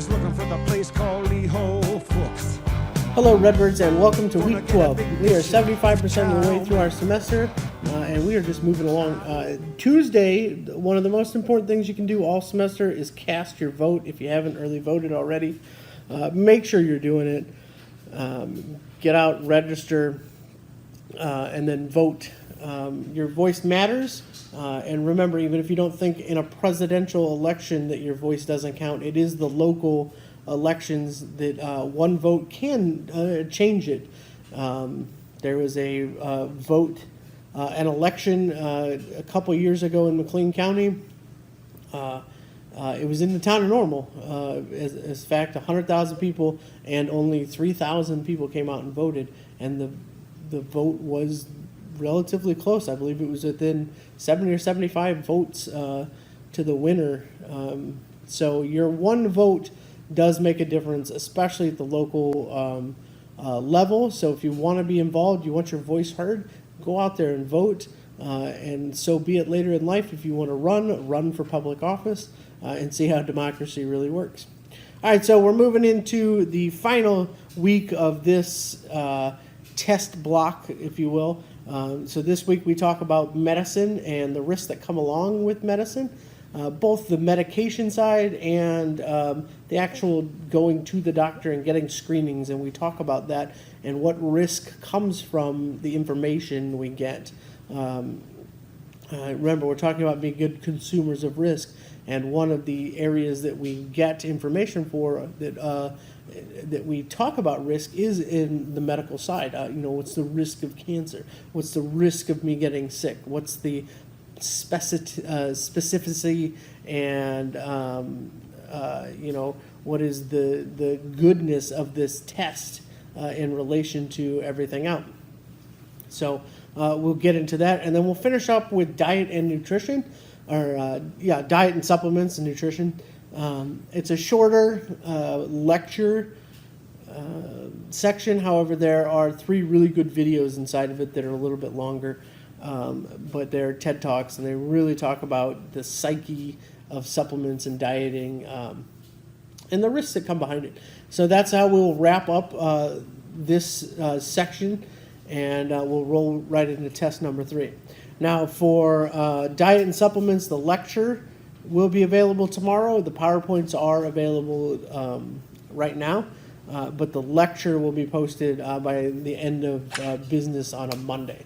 was looking for the place called Lee Ho Fooks. Hello, Redbirds, and welcome to week 12. We are 75% of the way through our semester, and we are just moving along. Tuesday, one of the most important things you can do all semester is cast your vote. If you haven't early voted already, make sure you're doing it. Get out, register, and then vote. Your voice matters, and remember, even if you don't think in a presidential election that your voice doesn't count, it is the local elections that one vote can change it. There was a vote, an election a couple years ago in McLean County. It was in the town of Normal. As fact, 100,000 people and only 3,000 people came out and voted, and the vote was relatively close. I believe it was within 70 or 75 votes to the winner. So your one vote does make a difference, especially at the local level. So if you want to be involved, you want your voice heard, go out there and vote. And so be it later in life. If you want to run for public office and see how democracy really works. All right, so we're moving into the final week of this test block, if you will. So this week we talk about medicine and the risks that come along with medicine. Both the medication side and the actual going to the doctor and getting screenings, and we talk about that and what risk comes from the information we get. Remember, we're talking about being good consumers of risk, and one of the areas that we get information for that we talk about risk is in the medical side. What's the risk of cancer? What's the risk of me getting sick? What's the specificity and what is the goodness of this test in relation to everything else. So we'll get into that, and then we'll finish up with diet and nutrition, diet and supplements and nutrition. It's a shorter lecture section. However, there are 3 really good videos inside of it that are a little bit longer. But they're TED Talks, and they really talk about the psyche of supplements and dieting and the risks that come behind it. So that's how we'll wrap up this section, and we'll roll right into test number 3. Now, for diet and supplements, the lecture will be available tomorrow. The PowerPoints are available right now, but the lecture will be posted by the end of business on a Monday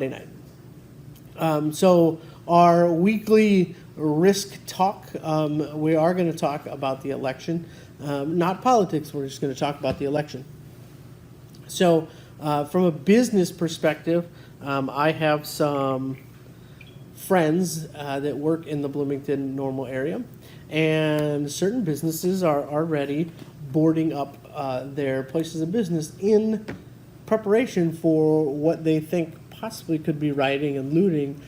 night. So our weekly risk talk, we are going to talk about the election, not politics. We're just going to talk about the election. So from a business perspective, I have some friends that work in the Bloomington Normal area, and certain businesses are already boarding up their places of business in preparation for what they think possibly could be rioting and looting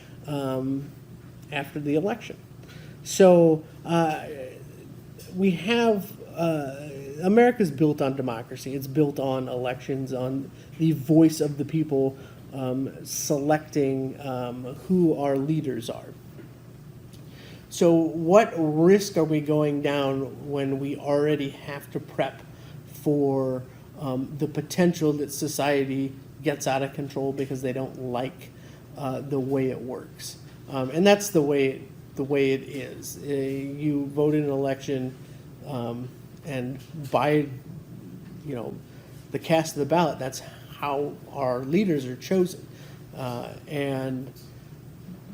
after the election. So we have America's built on democracy. It's built on elections, on the voice of the people selecting who our leaders are. So what risk are we going down when we already have to prep for the potential that society gets out of control because they don't like the way it works, and that's the way it is. You vote in an election, and by the cast of the ballot, that's how our leaders are chosen. And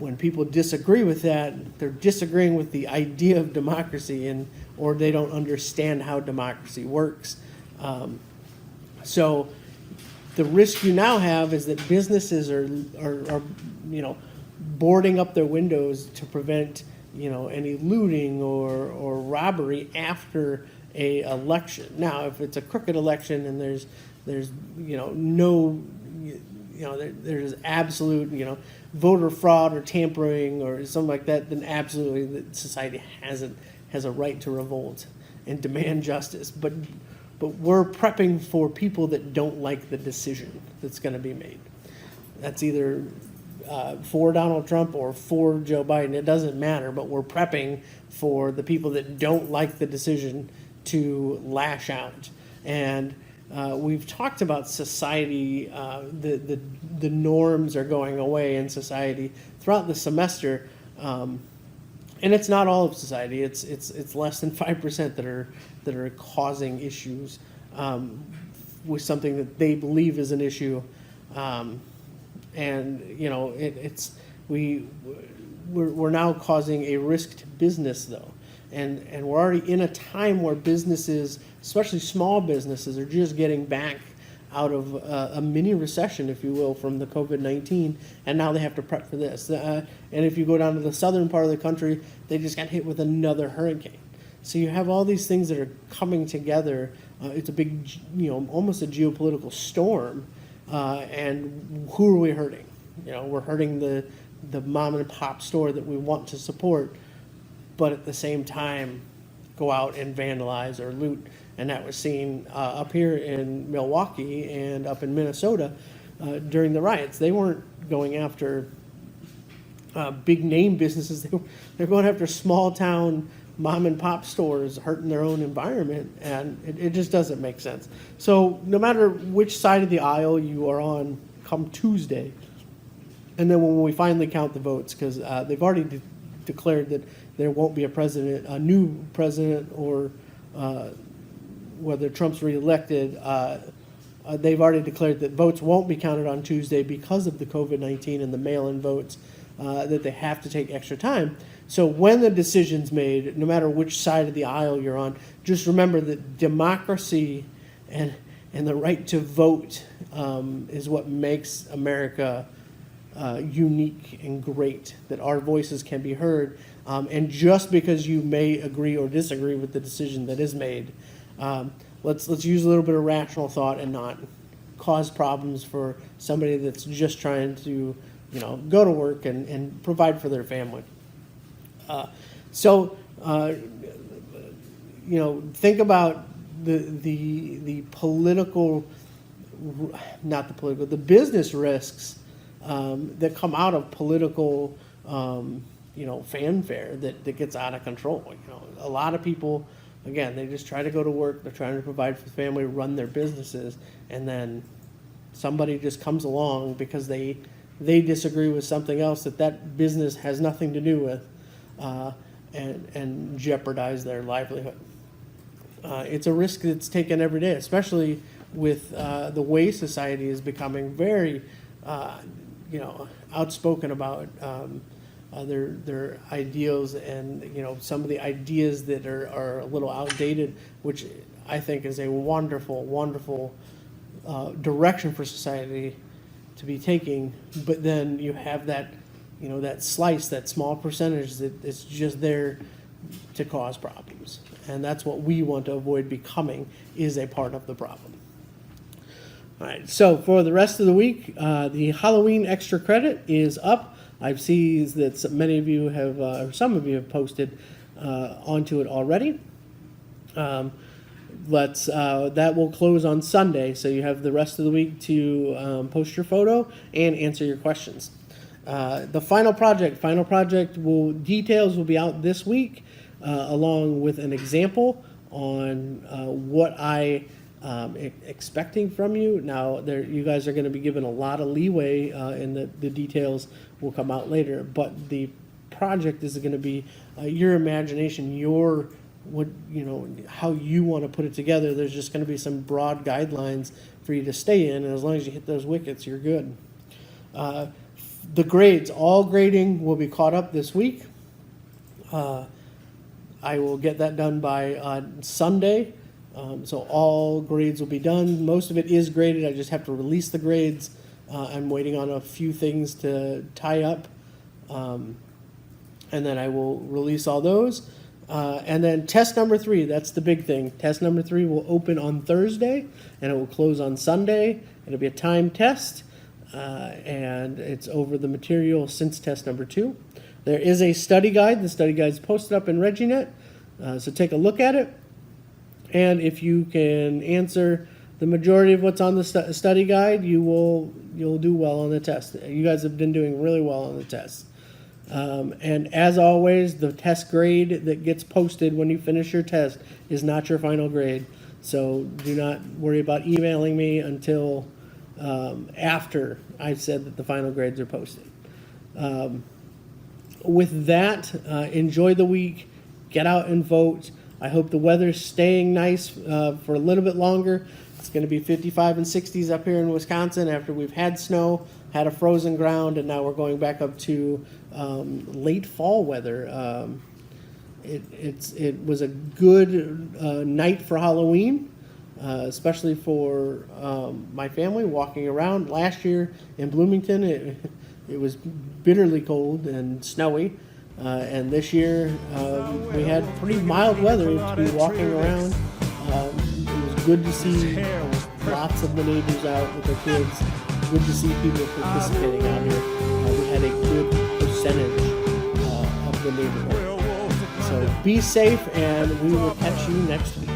when people disagree with that, they're disagreeing with the idea of democracy, or they don't understand how democracy works. So the risk you now have is that businesses are boarding up their windows to prevent any looting or robbery after a election. Now, if it's a crooked election and there's there's absolute voter fraud or tampering or something like that, then absolutely society has a right to revolt and demand justice. But we're prepping for people that don't like the decision that's going to be made. That's either for Donald Trump or for Joe Biden. It doesn't matter, but we're prepping for the people that don't like the decision to lash out. And we've talked about society, the norms are going away in society throughout the semester. And it's not all of society. It's less than 5% that are causing issues with something that they believe is an issue. And you know, we're now causing a risk to business though, and we're already in a time where businesses, especially small businesses, are just getting back out of a mini recession, if you will, from the COVID-19, and now they have to prep for this. And if you go down to the southern part of the country, they just got hit with another hurricane. So you have all these things that are coming together. It's a big, you know, almost a geopolitical storm. And who are we hurting? You know, we're hurting the mom and pop store that we want to support, but at the same time, go out and vandalize or loot. And that was seen up here in Milwaukee and up in Minnesota during the riots. They weren't going after big name businesses. They're going after small town mom and pop stores, hurting their own environment, and it just doesn't make sense. So no matter which side of the aisle you are on come Tuesday, and then when we finally count the votes, because they've already declared that there won't be a new president, or whether Trump's reelected, they've already declared that votes won't be counted on Tuesday because of the COVID-19 and the mail-in votes, that they have to take extra time. So when the decision's made, no matter which side of the aisle you're on, just remember that democracy and the right to vote is what makes America unique and great, that our voices can be heard. And just because you may agree or disagree with the decision that is made, let's use a little bit of rational thought and not cause problems for somebody that's just trying to, you know, go to work and provide for their family. You know, think about the political, the business risks that come out of political, you know, fanfare that gets out of control. You know, a lot of people, again, they just try to go to work, they're trying to provide for the family, run their businesses, and then somebody just comes along because they disagree with something else that business has nothing to do with, and jeopardize their livelihood. It's a risk that's taken every day, especially with the way society is becoming very, you know, outspoken about their ideals, and you know, some of the ideas that are a little outdated, which I think is a wonderful direction for society to be taking. But then you have that, you know, that slice, that small percentage that is just there to cause problems, and that's what we want to avoid becoming, is a part of the problem. All right, so for the rest of the week, the Halloween extra credit is up. I've seen that many of you have, or some of you have posted onto it already. That will close on Sunday, so you have the rest of the week to post your photo and answer your questions. The final project details will be out this week, along with an example on what I expecting from you. Now, you guys are going to be given a lot of leeway, and the details will come out later. But the project is going to be your imagination, how you want to put it together. There's just going to be some broad guidelines for you to stay in, and as long as you hit those wickets, you're good. The grades, all grading will be caught up this week. I will get that done by Sunday. So all grades will be done. Most of it is graded. I just have to release the grades. I'm waiting on a few things to tie up. And then I will release all those. And then test number 3, that's the big thing. Test number 3 will open on Thursday, and it will close on Sunday. It'll be a timed test, and it's over the material since test number 2. There is a study guide. The study guide is posted up in ReggieNet, so take a look at it. And if you can answer the majority of what's on the study guide, you'll do well on the test. You guys have been doing really well on the test. And as always, the test grade that gets posted when you finish your test is not your final grade. So do not worry about emailing me until after I've said that the final grades are posted. With that, enjoy the week, get out and vote. I hope the weather's staying nice for a little bit longer. It's going to be 55 and 60s up here in Wisconsin after we've had snow, had a frozen ground, and now we're going back up to late fall weather. It was a good night for Halloween, especially for my family walking around. Last year in Bloomington, it was bitterly cold and snowy. And this year, we had pretty mild weather to be walking around. It was good to see lots of the neighbors out with their kids. Good to see people participating out here. We had a good percentage of the neighborhood. So be safe, and we will catch you next week.